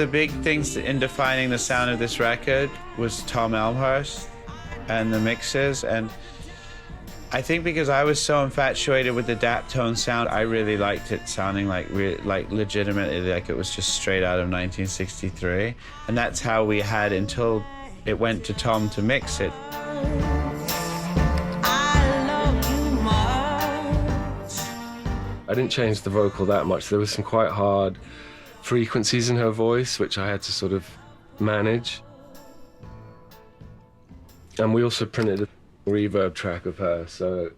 the big things in defining the sound of this record was Tom Elmhurst and the mixes. And I think because I was so infatuated with the Daptone sound, I really liked it sounding like legitimately like it was just straight out of 1963. And that's how we had until it went to Tom to mix it. I didn't change the vocal that much. There were some quite hard frequencies in her voice, which I had to sort of manage. And we also printed a reverb track of her, so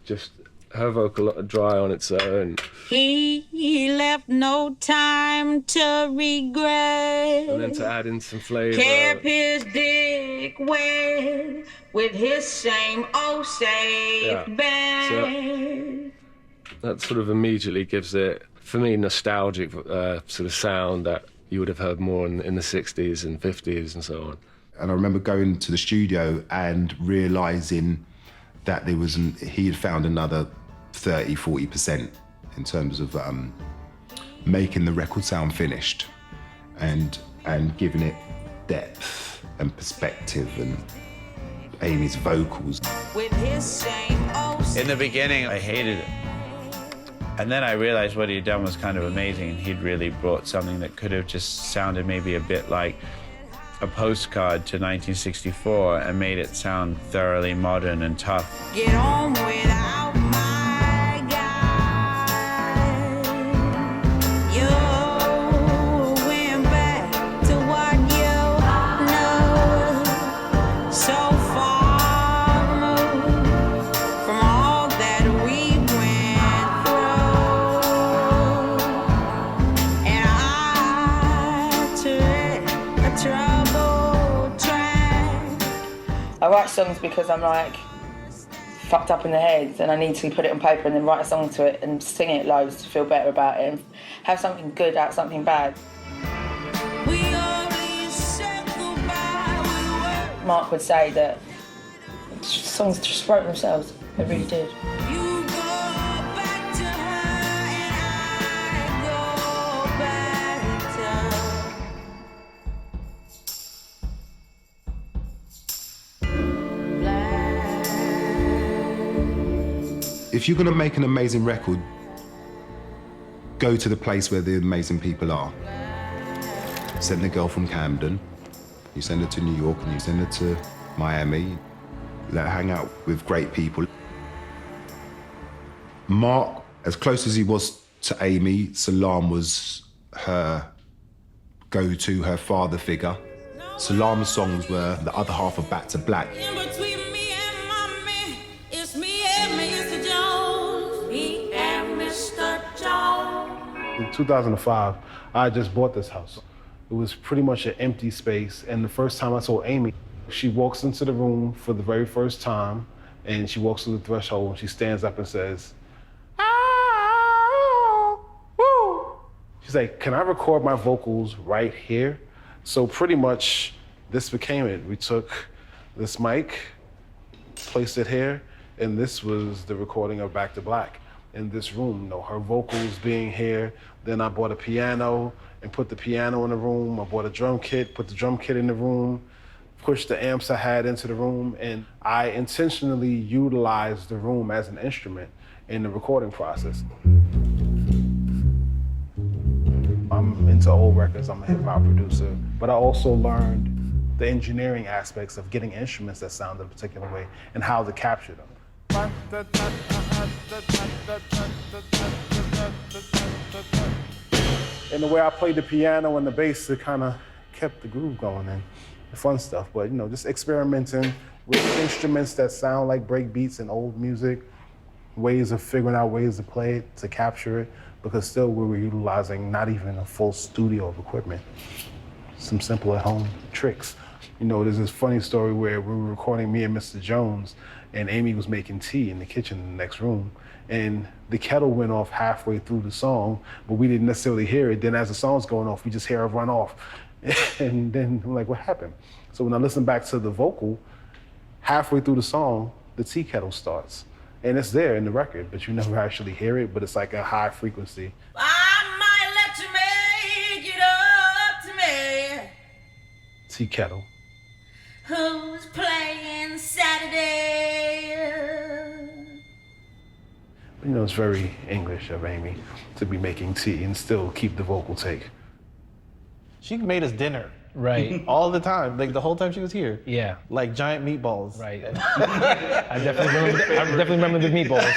just her vocal dry on its own. He left no time to regret. And then to add in some flavor. Kept his dick wet with his same old safe bet. So that sort of immediately gives it, for me, nostalgic sort of sound that you would have heard more in the 60s and 50s and so on. And I remember going to the studio and realising that he had found another 30–40% in terms of making the record sound finished and giving it depth and perspective, and Amy's vocals. With his same old In the beginning, I hated it. And then I realized what he'd done was kind of amazing, and he'd really brought something that could have just sounded maybe a bit like a postcard to 1964 and made it sound thoroughly modern and tough. Get on without my guy. You went back to what you know. So far removed from all that we went through. And I took a troubled track. I write songs because I'm like fucked up in the head and I need to put it on paper and then write a song to it and sing it loads to feel better about it and have something good out something bad. We only said goodbye with words. Mark would say that songs just wrote themselves. They really did. You go back to her and I go back to If you're going to make an amazing record, go to the place where the amazing people are. Send the girl from Camden, you send her to New York, and you send her to Miami. Let her hang out with great people. Mark, as close as he was to Amy, Salam was her go-to, her father figure. Salam's songs were the other half of Back to Black. In between me and mommy, it's me and Mr. Jones. Me and Mr. Jones. In 2005, I just bought this house. It was pretty much an empty space, and the first time I saw Amy, she walks into the room for the very first time, and she walks through the threshold, and she stands up and says, "Ah, woo." She's like, "Can I record my vocals right here?" So pretty much, this became it. We took this mic, placed it here, and this was the recording of Back to Black in this room. You know, her vocals being here. Then I bought a piano and put the piano in the room. I bought a drum kit, put the drum kit in the room, pushed the amps I had into the room, and I intentionally utilized the room as an instrument in the recording process. I'm into old records, I'm a hip hop producer, but I also learned the engineering aspects of getting instruments that sound a particular way and how to capture them. And the way I played the piano and the bass, it kind of kept the groove going and the fun stuff. But, you know, just experimenting with instruments that sound like break beats and old music, ways of figuring out ways to play it, to capture it, because still we were utilizing not even a full studio of equipment. Some simple at-home tricks. You know, there's this funny story where we were recording me and Mr. Jones, and Amy was making tea in the kitchen in the next room, and the kettle went off halfway through the song, but we didn't necessarily hear it. Then as the song's going off, we just hear it run off. And then I'm like, what happened? So when I listen back to the vocal, halfway through the song, the tea kettle starts. And it's there in the record, but you never actually hear it, but it's like a high frequency. I might let you make it up tea kettle. Who's playing Saturday? You know, it's very English of Amy to be making tea and still keep the vocal take. She made us dinner. Right. All the time, like the whole time she was here. Yeah. Like giant meatballs. Right. I definitely remember the meatballs.